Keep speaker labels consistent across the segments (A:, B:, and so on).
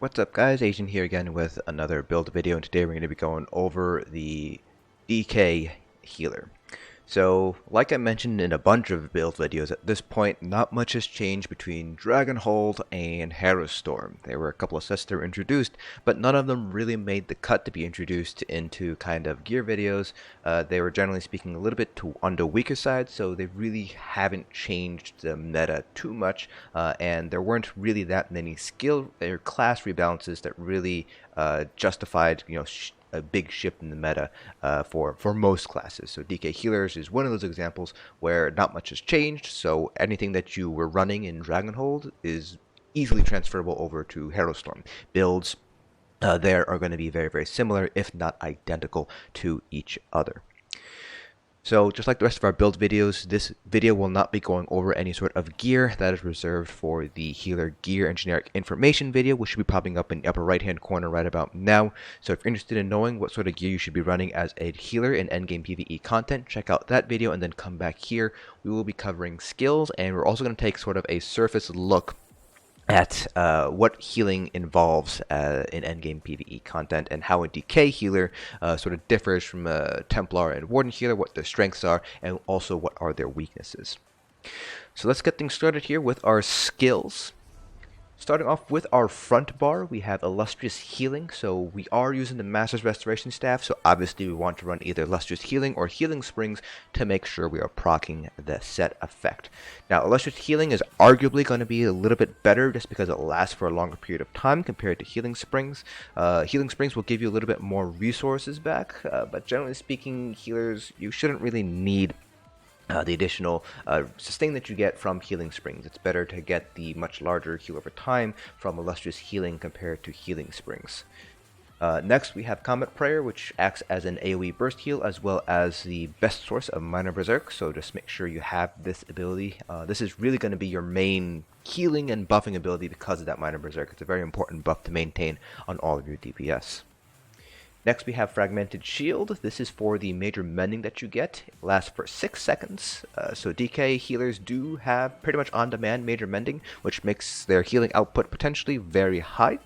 A: What's up guys, Asian here again with another build video, and today we're going to be going over the DK healer. So, like I mentioned in a bunch of build videos, at this point not much has changed between Dragonhold and Harrowstorm. There were a couple of sets that were introduced, but none of them really made the cut to be introduced into kind of gear videos. They were generally speaking a little bit on the weaker side, so they really haven't changed the meta too much, and there weren't really that many skill or class rebalances that really justified, a big shift in the meta for most classes. So DK Healers is one of those examples where not much has changed, so anything that you were running in Dragonhold is easily transferable over to Harrowstorm. Builds there are going to be very, very similar, if not identical, to each other. So just like the rest of our build videos, this video will not be going over any sort of gear. That is reserved for the healer gear and generic information video, which should be popping up in the upper right hand corner right about now. So if you're interested in knowing what sort of gear you should be running as a healer in endgame PvE content, check out that video and then come back here. We will be covering skills, and we're also going to take sort of a surface look at what healing involves in endgame PvE content, and how a DK healer sort of differs from a Templar and Warden healer, what their strengths are, and also what are their weaknesses. So let's get things started here with our skills. Starting off with our front bar, we have Illustrious Healing. So we are using the Master's Restoration staff, so obviously we want to run either Illustrious Healing or Healing Springs to make sure we are proccing the set effect. Now, Illustrious Healing is arguably going to be a little bit better just because it lasts for a longer period of time compared to Healing Springs. Healing Springs will give you a little bit more resources back, but generally speaking, healers, you shouldn't really need the additional sustain that you get from Healing Springs. It's better to get the much larger heal over time from Illustrious Healing compared to Healing Springs. Next, we have Comet Prayer, which acts as an AoE burst heal as well as the best source of Minor Berserk, so just make sure you have this ability. This is really going to be your main healing and buffing ability because of that Minor Berserk. It's a very important buff to maintain on all of your DPS. Next, we have Fragmented Shield. This is for the major mending that you get. It lasts for 6 seconds. So DK healers do have pretty much on-demand major mending, which makes their healing output potentially very high.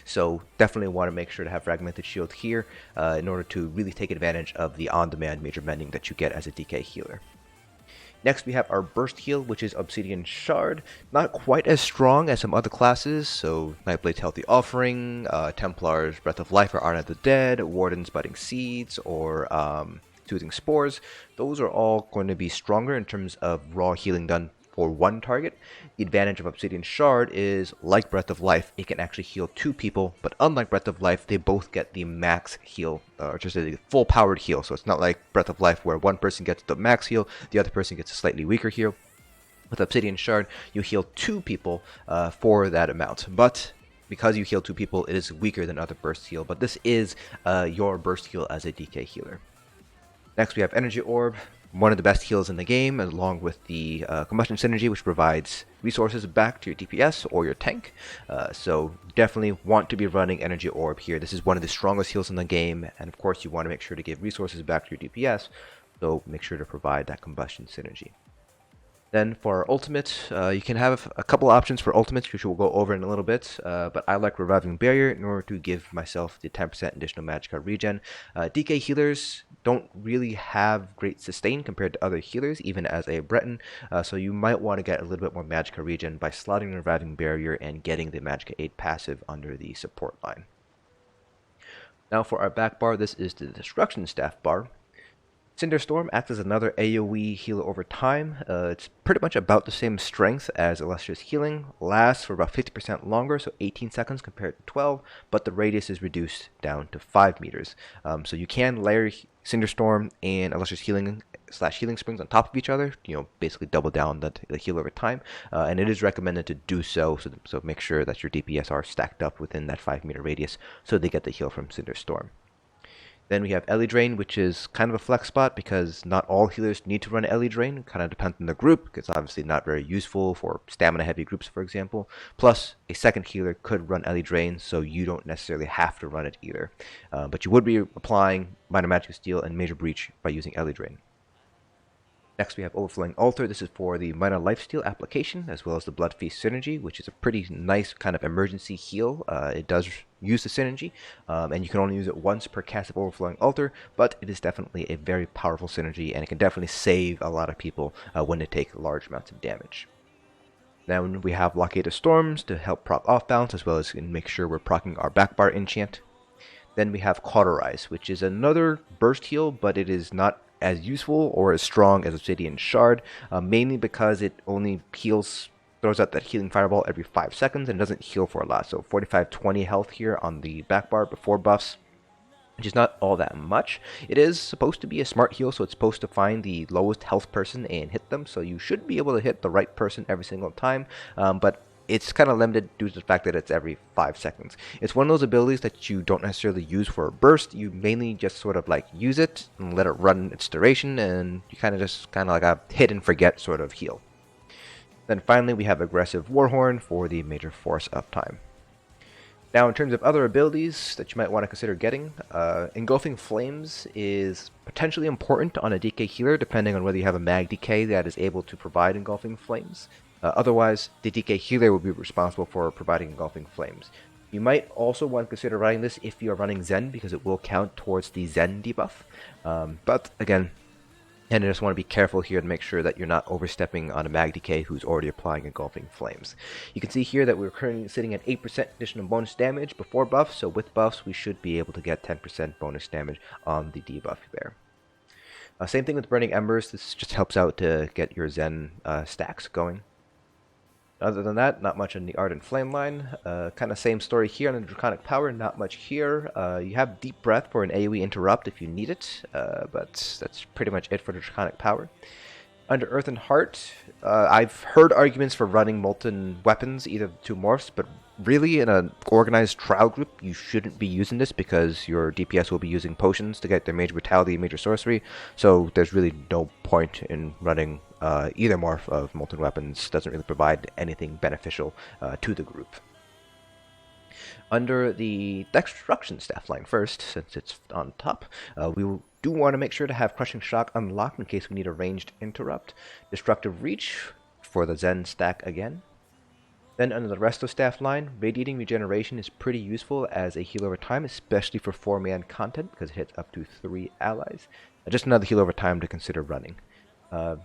A: So definitely want to make sure to have Fragmented Shield here in order to really take advantage of the on-demand major mending that you get as a DK healer. Next, we have our Burst Heal, which is Obsidian Shard. Not quite as strong as some other classes, so Nightblade's Healthy Offering, Templar's Breath of Life or Art of the Dead, Warden's Budding Seeds, or Soothing Spores. Those are all going to be stronger in terms of raw healing done for one target. The advantage of Obsidian Shard is, like Breath of Life, it can actually heal 2 people, but unlike Breath of Life, they both get the max heal, or just a full powered heal. So it's not like Breath of Life where one person gets the max heal, the other person gets a slightly weaker heal. With Obsidian Shard, you heal 2 people for that amount, but because you heal 2 people, it is weaker than other burst heal, but this is your burst heal as a DK healer. Next, we have Energy Orb. One of the best heals in the game, along with the Combustion Synergy, which provides resources back to your DPS or your tank. So definitely want to be running Energy Orb here. This is one of the strongest heals in the game, and of course you want to make sure to give resources back to your DPS, so make sure to provide that Combustion Synergy. Then for our ultimate, you can have a couple options for ultimates, which we'll go over in a little bit, but I like Reviving Barrier in order to give myself the 10% additional Magicka regen. DK healers don't really have great sustain compared to other healers, even as a Breton, so you might want to get a little bit more Magicka regen by slotting the Reviving Barrier and getting the Magicka 8 passive under the support line. Now for our back bar, this is the Destruction Staff bar. Cinderstorm acts as another AoE healer over time. It's pretty much about the same strength as Illustrious Healing, lasts for about 50% longer, so 18 seconds compared to 12, but the radius is reduced down to 5 meters. So you can layer Cinderstorm and Illustrious Healing / Healing Springs on top of each other, basically double down the heal over time, and it is recommended to do so make sure that your DPS are stacked up within that 5 meter radius so they get the heal from Cinderstorm. Then we have Ellie Drain, which is kind of a flex spot because not all healers need to run Ellie Drain. It kind of depends on the group. It's obviously not very useful for stamina heavy groups, for example. Plus, a second healer could run Ellie Drain, so you don't necessarily have to run it either. But you would be applying Minor Magic Steal and Major Breach by using Ellie Drain. Next we have Overflowing Altar. This is for the minor lifesteal application, as well as the Blood Feast synergy, which is a pretty nice kind of emergency heal. It does use the synergy, and you can only use it once per cast of Overflowing Altar, but it is definitely a very powerful synergy, and it can definitely save a lot of people when they take large amounts of damage. Then we have Blockade of Storms to help proc off balance, as well as make sure we're proccing our backbar enchant. Then we have Cauterize, which is another burst heal, but it is not as useful or as strong as Obsidian Shard, mainly because it only throws out that healing fireball every 5 seconds and doesn't heal for a lot. So 45-20 health here on the back bar before buffs, which is not all that much. It is supposed to be a smart heal, so it's supposed to find the lowest health person and hit them, so you should be able to hit the right person every single time, but it's kind of limited due to the fact that it's every 5 seconds. It's one of those abilities that you don't necessarily use for a burst. You mainly just sort of like use it and let it run its duration, and you kind of like a hit and forget sort of heal. Then finally we have Aggressive Warhorn for the major force of time. Now in terms of other abilities that you might want to consider getting, Engulfing Flames is potentially important on a DK healer depending on whether you have a mag DK that is able to provide Engulfing Flames. Otherwise, the DK healer will be responsible for providing Engulfing Flames. You might also want to consider running this if you are running Zen, because it will count towards the Zen debuff. But again, and I just want to be careful here to make sure that you're not overstepping on a mag DK who's already applying Engulfing Flames. You can see here that we're currently sitting at 8% additional bonus damage before buffs, so with buffs we should be able to get 10% bonus damage on the debuff there. Same thing with Burning Embers. This just helps out to get your Zen stacks going. Other than that, not much on the Ardent Flame line. Kind of same story here on the Draconic Power, not much here. You have Deep Breath for an AoE interrupt if you need it, but that's pretty much it for the Draconic Power. Under Earth and Heart, I've heard arguments for running Molten Weapons, either the two morphs, but really in an organized trial group, you shouldn't be using this because your DPS will be using potions to get their Major Brutality and Major Sorcery, so there's really no point in running either morph of Molten Weapons. Doesn't really provide anything beneficial to the group. Under the Destruction staff line first, since it's on top, we do want to make sure to have Crushing Shock unlocked in case we need a ranged interrupt. Destructive Reach for the Zen stack again. Then under the Resto staff line, Radiating Regeneration is pretty useful as a heal over time, especially for 4-man content, because it hits up to 3 allies. Just another heal over time to consider running.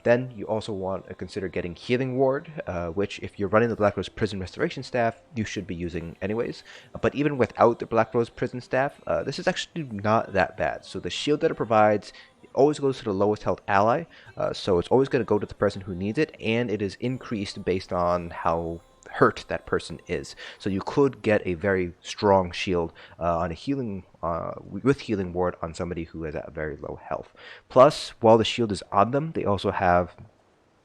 A: Then you also want to consider getting Healing Ward, which if you're running the Black Rose Prison Restoration staff, you should be using anyways. But even without the Black Rose Prison staff, this is actually not that bad. So the shield that it provides always goes to the lowest health ally, so it's always going to go to the person who needs it, and it is increased based on how hurt that person is. So you could get a very strong shield on a healing with Healing Ward on somebody who is at very low health. Plus, while the shield is on them, they also have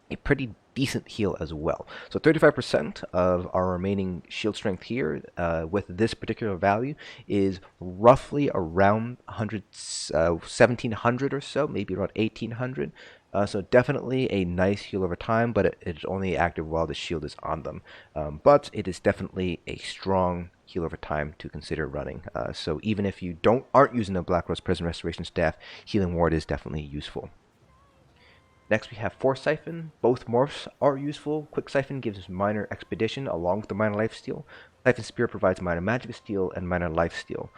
A: a pretty decent heal as well. So 35% of our remaining shield strength here with this particular value is roughly around 1700 or so, maybe around 1800. So definitely a nice heal over time, but it's only active while the shield is on them. But it is definitely a strong heal over time to consider running. So even if you aren't using the Black Rose Prison Restoration staff, Healing Ward is definitely useful. Next we have Force Siphon. Both morphs are useful. Quick Siphon gives minor expedition along with the minor lifesteal. Siphon Spear provides minor magic steal and minor lifesteal.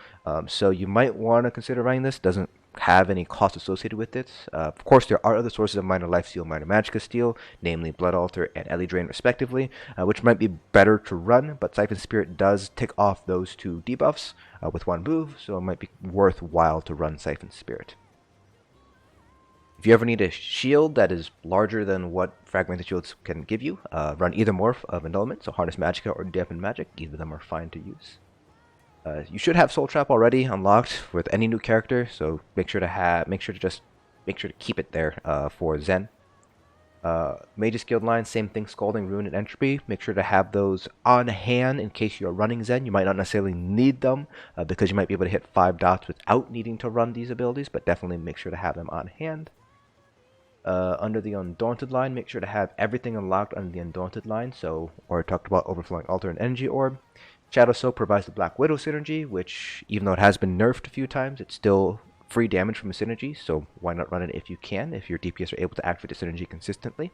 A: So you might want to consider running this. Doesn't have any cost associated with it. Of course, there are other sources of minor lifesteal, minor magic steal, namely Blood Altar and Ellie Drain respectively, which might be better to run, but Siphon Spirit does tick off those 2 debuffs with 1 move, so it might be worthwhile to run Siphon Spirit. If you ever need a shield that is larger than what Fragmented Shields can give you, run either morph of Annulment, so Harness Magicka or Dampen Magic. Either of them are fine to use. You should have Soul Trap already unlocked with any new character, so make sure to keep it there for Zen. Mage's Guild line, same thing, Scalding, Ruin, and Entropy. Make sure to have those on hand in case you're running Zen. You might not necessarily need them because you might be able to hit 5 dots without needing to run these abilities, but definitely make sure to have them on hand. Under the Undaunted line, make sure to have everything unlocked under the Undaunted line. So, or talked about Overflowing Altar and Energy Orb. Shadow Soak provides the Black Widow synergy, which, even though it has been nerfed a few times, it still free damage from a synergy, so why not run it if you can, if your DPS are able to activate the synergy consistently.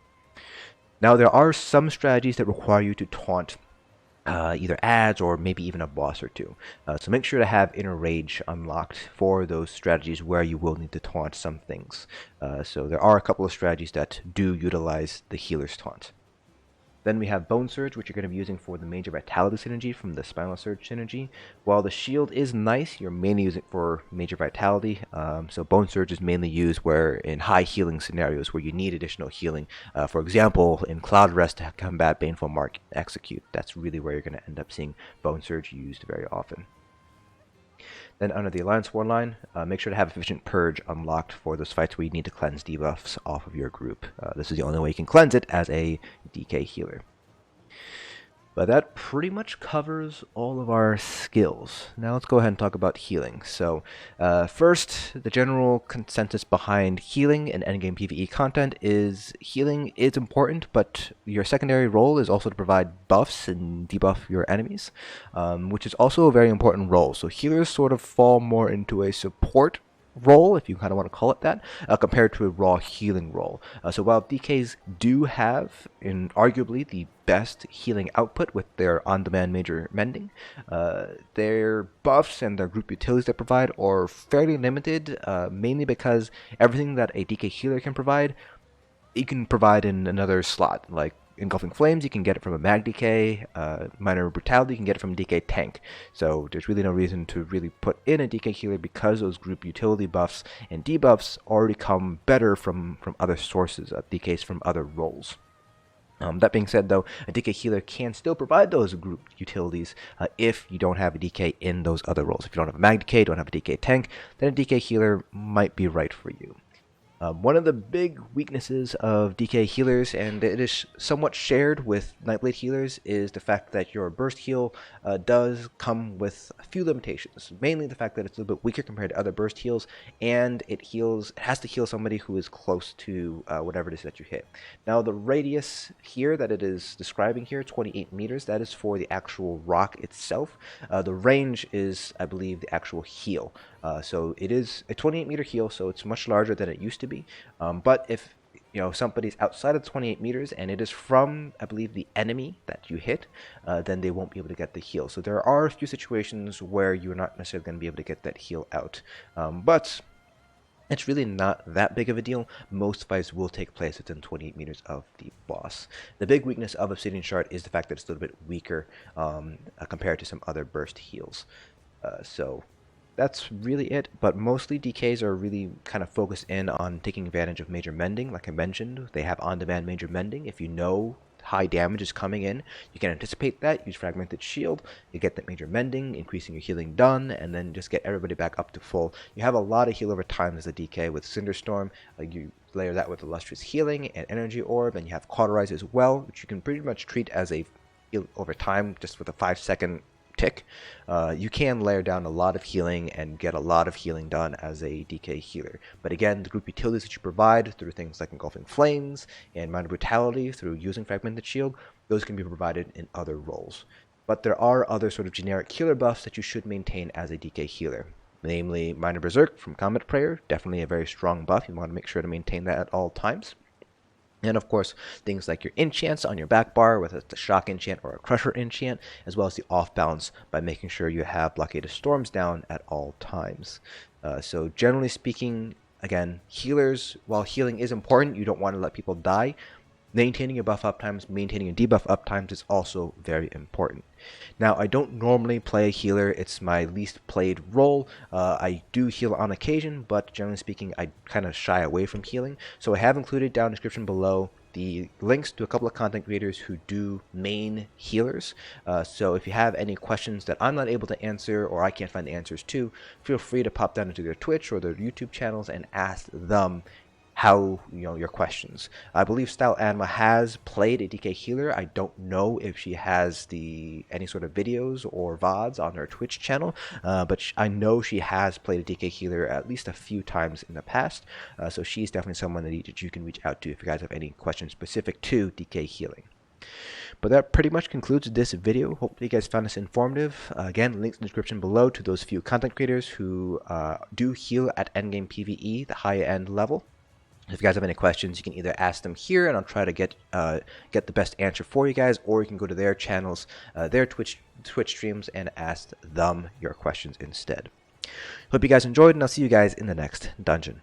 A: Now, there are some strategies that require you to taunt either ads or maybe even a boss or two. So make sure to have Inner Rage unlocked for those strategies where you will need to taunt some things. So there are a couple of strategies that do utilize the healer's taunt. Then we have Bone Surge, which you're going to be using for the Major Vitality synergy from the Spinal Surge synergy. While the shield is nice, you're mainly using it for Major Vitality. So Bone Surge is mainly used where in high healing scenarios where you need additional healing. For example, in Cloud Rest to combat Baneful Mark Execute. That's really where you're going to end up seeing Bone Surge used very often. Then under the Alliance War line, make sure to have Efficient Purge unlocked for those fights where you need to cleanse debuffs off of your group. This is the only way you can cleanse it as a DK healer. But that pretty much covers all of our skills. Now let's go ahead and talk about healing. So first, the general consensus behind healing in endgame PvE content is healing is important, but your secondary role is also to provide buffs and debuff your enemies, which is also a very important role. So healers sort of fall more into a support role, if you kind of want to call it that, compared to a raw healing role. So while DKs do have, arguably, the best healing output with their on-demand major mending, their buffs and their group utilities they provide are fairly limited, mainly because everything that a DK healer can provide, you can provide in another slot, like Engulfing Flames, you can get it from a Mag DK, Minor Brutality, you can get it from a DK tank. So there's really no reason to really put in a DK healer because those group utility buffs and debuffs already come better from other sources, DKs from other roles. That being said, though, a DK healer can still provide those group utilities if you don't have a DK in those other roles. If you don't have a Mag DK, don't have a DK tank, then a DK healer might be right for you. One of the big weaknesses of DK healers, and it is somewhat shared with Nightblade healers, is the fact that your burst heal does come with a few limitations. Mainly the fact that it's a little bit weaker compared to other burst heals, and it has to heal somebody who is close to whatever it is that you hit. Now the radius here that it is describing here, 28 meters, that is for the actual rock itself. The range is, I believe, the actual heal. So it is a 28 meter heal, so it's much larger than it used to be. But if somebody's outside of 28 meters and it is from, I believe, the enemy that you hit, then they won't be able to get the heal. So there are a few situations where you're not necessarily going to be able to get that heal out. But it's really not that big of a deal. Most fights will take place within 28 meters of the boss. The big weakness of Obsidian Shard is the fact that it's a little bit weaker compared to some other burst heals. So that's really it, but mostly DKs are really kind of focused in on taking advantage of major mending. Like I mentioned, they have on-demand major mending. If you know high damage is coming in, you can anticipate that, use Fragmented Shield, you get that major mending, increasing your healing done, and then just get everybody back up to full. You have a lot of heal over time as a DK with Cinderstorm. You layer that with Illustrious Healing and Energy Orb, and you have Cauterize as well, which you can pretty much treat as a heal over time just with a 5-second tick. You can layer down a lot of healing and get a lot of healing done as a DK healer. But again, the group utilities that you provide through things like Engulfing Flames and Minor Brutality through using Fragmented Shield, those can be provided in other roles. But there are other sort of generic healer buffs that you should maintain as a DK healer. Namely, Minor Berserk from Combat Prayer, definitely a very strong buff. You want to make sure to maintain that at all times. And of course, things like your enchants on your back bar, whether it's a shock enchant or a crusher enchant, as well as the off balance by making sure you have Blockade of Storms down at all times. So generally speaking, again, healers, while healing is important, you don't want to let people die. Maintaining your buff uptimes, maintaining your debuff uptimes is also very important. Now, I don't normally play a healer. It's my least played role. I do heal on occasion, but generally speaking, I kind of shy away from healing. So I have included down in the description below the links to a couple of content creators who do main healers. So if you have any questions that I'm not able to answer or I can't find the answers to, feel free to pop down into their Twitch or their YouTube channels and ask them your questions. I believe Style Anima has played a DK healer. I don't know if she has any sort of videos or VODs on her Twitch channel, but I know she has played a DK healer at least a few times in the past. So she's definitely someone that you can reach out to if you guys have any questions specific to DK healing. But that pretty much concludes this video. Hopefully you guys found this informative. Again, links in the description below to those few content creators who do heal at endgame PvE, the high end level. If you guys have any questions, you can either ask them here, and I'll try to get the best answer for you guys, or you can go to their channels, their Twitch streams, and ask them your questions instead. Hope you guys enjoyed, and I'll see you guys in the next dungeon.